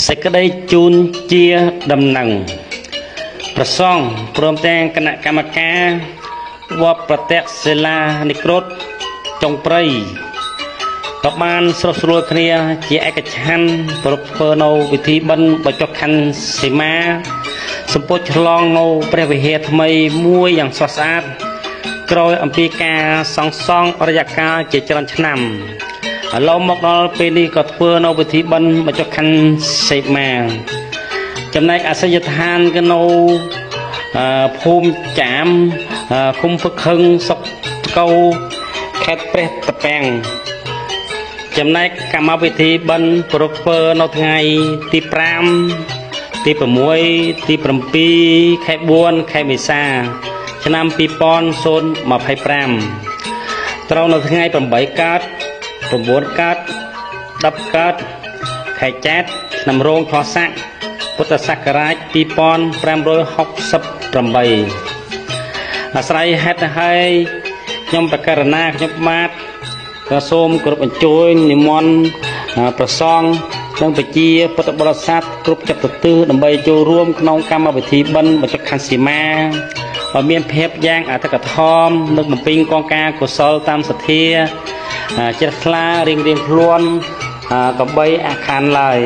សេចក្តីជូនជាដំណឹងប្រសងព្រមទាំងគណៈកម្មការវត្តប្រតិសិលានិក្រូតចុងព្រៃក៏បានស្រុះស្រួលគ្នាជាឯកច្ឆន្ទប្រពើនៅវិធីបិណ្ឌបច្ចុប្បន្នខណ្ឌសីមាសម្ពុតឆ្លងនៅព្រះវិហារថ្មីមួយយ៉ាងស្រស់ស្អាតក្រោយអំពីការសង់រយៈកាលជាច្រើនឆ្នាំឥឡូវមកដល់ពេលនេះក៏ធ្វើនៅវិធីបិណ្ឌបច្ចុប្បន្នខណ្ឌសីមាចំណែកអសយដ្ឋានក៏នៅភូមិចាមឃុំពឹកខឹងសុកកៅខេត្តព្រះតាពាំងចំណែកកម្មវិធីបិណ្ឌប្រពើនៅថ្ងៃទី5ទី6ទី7ខែ4ខែមេសាឆ្នាំ2025ត្រូវនៅថ្ងៃ8កើត9កើត10កើតខែចែកឆ្នាំរោងខស័កពុទ្ធសករាជ2568អាស្រ័យហេតុហើយខ្ញុំបកករណាខ្ញុំបាទក៏សូមគោរពអញ្ជើញនិមន្តប្រសងនិងប្រជាពុទ្ធបរិស័ទគ្រប់ចិត្តទិសដើម្បីចូលរួមក្នុងកម្មវិធីបិណ្ឌបច្ចុប្បន្នខណ្ឌសីមាឲ្យមានភាពយ៉ាងអធិកធមនិងបំពេញកងការកុសលតាមសទ្ធាជ្រះថ្លារៀងខ្លួនក៏បីអាខានឡើយ